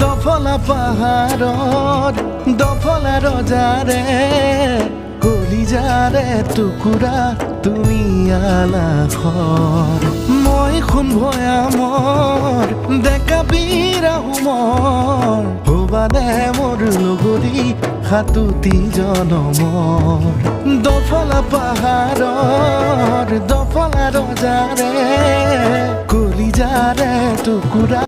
দফলা পাহাড়ৰ দফলা ৰজাৰে কলিজাৰে টুকুৰা তুমি আলাসৰ মই খুন ভয়ামৰ ডেকা বীৰাহুমৰ ভবানে মোৰ লগৰী সাতুতি জনমৰ দফলা পাহাড়ৰ দফলা ৰজাৰে কলিজাৰে টুকুৰা